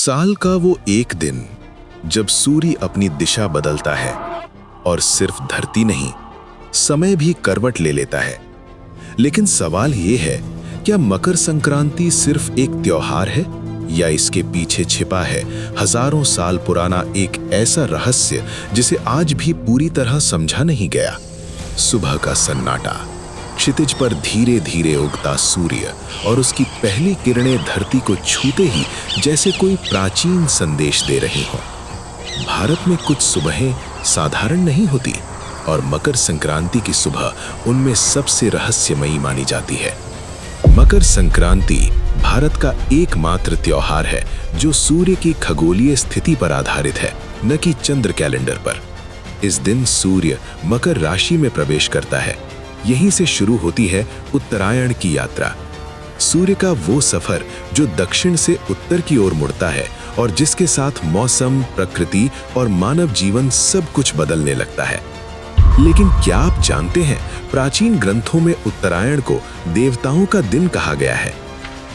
साल का वो एक दिन जब सूर्य अपनी दिशा बदलता है और सिर्फ धरती नहीं, समय भी करवट ले लेता है। लेकिन सवाल ये है, क्या मकर संक्रांति सिर्फ एक त्योहार है या इसके पीछे छिपा है हजारों साल पुराना एक ऐसा रहस्य जिसे आज भी पूरी तरह समझा नहीं गया। सुबह का सन्नाटा, क्षितिज पर धीरे धीरे उगता सूर्य और उसकी पहली किरणें धरती को छूते ही जैसे कोई प्राचीन संदेश दे रही हों। भारत में कुछ सुबहें साधारण नहीं होती और मकर संक्रांति की सुबह उनमें सबसे रहस्यमयी मानी जाती है। मकर संक्रांति भारत का एकमात्र त्योहार है जो सूर्य की खगोलीय स्थिति पर आधारित है, न कि चंद्र कैलेंडर पर। इस दिन सूर्य मकर राशि में प्रवेश करता है। यहीं से शुरू होती है उत्तरायण की यात्रा। सूर्य का वो सफर जो दक्षिण से उत्तर की ओर मुड़ता है और जिसके साथ मौसम, प्रकृति और मानव जीवन सब कुछ बदलने लगता है। लेकिन क्या आप जानते हैं, प्राचीन ग्रंथों में उत्तरायण को देवताओं का दिन कहा गया है।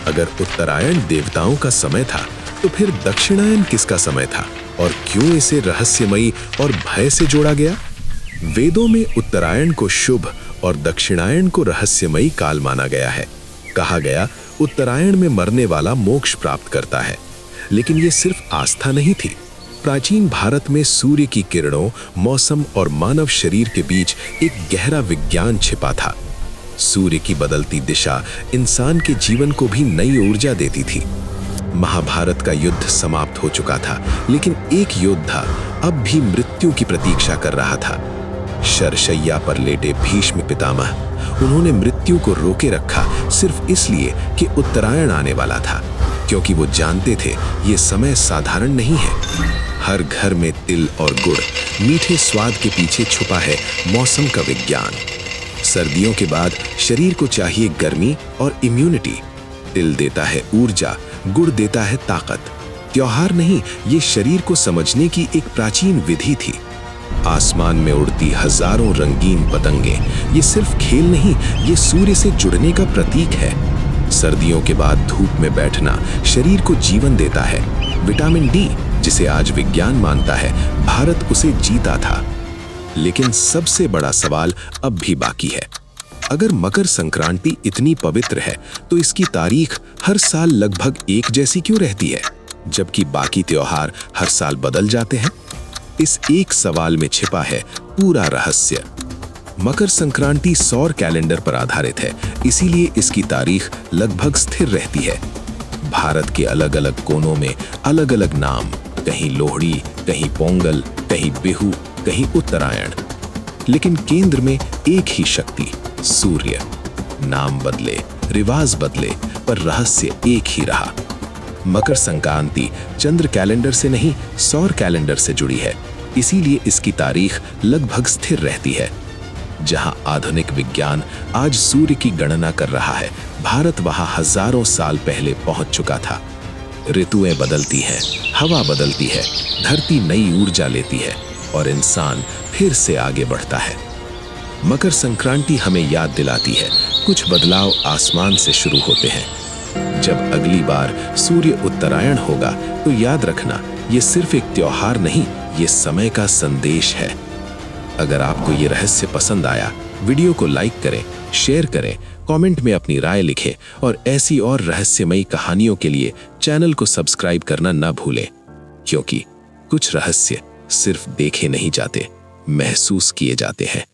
अगर उत्तरायण देवताओं का समय था, तो फिर दक्षिणायन किसका समय था और क्यों इसे रहस्यमयी और भय से जोड़ा गया? वेदों में उत्तरायण को शुभ और दक्षिणायन को रहस्यमयी काल माना गया है। कहा गया, उत्तरायण में मरने वाला मोक्ष प्राप्त करता है। लेकिन ये सिर्फ आस्था नहीं थी। प्राचीन भारत में सूर्य की किरणों, मौसम और मानव शरीर के बीच एक गहरा विज्ञान छिपा था। सूर्य की बदलती दिशा इंसान के जीवन को भी नई ऊर्जा देती थी। महाभारत का युद्ध समाप्त हो चुका था, लेकिन एक योद्धा अब भी मृत्यु की प्रतीक्षा कर रहा था। शरशैया पर लेटे भीष्म पितामह, उन्होंने मृत्यु को रोके रखा सिर्फ इसलिए कि उत्तरायण आने वाला था, क्योंकि वो जानते थे ये समय साधारण नहीं है। हर घर में तिल और गुड़, मीठे स्वाद के पीछे छुपा है मौसम का विज्ञान। सर्दियों के बाद शरीर को चाहिए गर्मी और इम्यूनिटी। तिल देता है ऊर्जा, गुड़ देता है ताकत। त्योहार नहीं, ये शरीर को समझने की एक प्राचीन विधि थी। आसमान में उड़ती हजारों रंगीन पतंगे, ये सिर्फ खेल नहीं, ये सूर्य से जुड़ने का प्रतीक है। सर्दियों के बाद धूप में बैठना शरीर को जीवन देता है। विटामिन डी, जिसे आज विज्ञान मानता है, भारत उसे जीता था। लेकिन सबसे बड़ा सवाल अब भी बाकी है। अगर मकर संक्रांति इतनी पवित्र है, तो इसकी तारीख हर साल लगभग एक जैसी क्यों रहती है, जबकि बाकी त्योहार हर साल बदल जाते हैं? इस एक सवाल में छिपा है पूरा रहस्य। मकर संक्रांति सौर कैलेंडर पर आधारित है, इसीलिए इसकी तारीख लगभग स्थिर रहती है। भारत के अलग अलग कोनों में अलग अलग नाम, कहीं लोहड़ी, कहीं पोंगल, कहीं बिहू, कहीं उत्तरायण। लेकिन केंद्र में एक ही शक्ति, सूर्य। नाम बदले, रिवाज बदले, पर रहस्य एक ही रहा। मकर संक्रांति चंद्र कैलेंडर से नहीं, सौर कैलेंडर से जुड़ी है, इसीलिए इसकी तारीख लगभग स्थिर रहती है। जहां आधुनिक विज्ञान आज सूर्य की गणना कर रहा है, भारत वहां हजारों साल पहले पहुंच चुका था। ऋतुएं बदलती हैं, हवा बदलती है, धरती नई ऊर्जा लेती है और इंसान फिर से आगे बढ़ता है। मकर संक्रांति हमें याद दिलाती है, कुछ बदलाव आसमान से शुरू होते हैं। जब अगली बार सूर्य उत्तरायण होगा, तो याद रखना, ये सिर्फ एक त्योहार नहीं, ये समय का संदेश है। अगर आपको ये रहस्य पसंद आया, वीडियो को लाइक करें, शेयर करें, कमेंट में अपनी राय लिखें और ऐसी और रहस्यमयी कहानियों के लिए चैनल को सब्सक्राइब करना न भूलें, क्योंकि कुछ रहस्य सिर्फ देखे नहीं जाते, महसूस किए जाते हैं।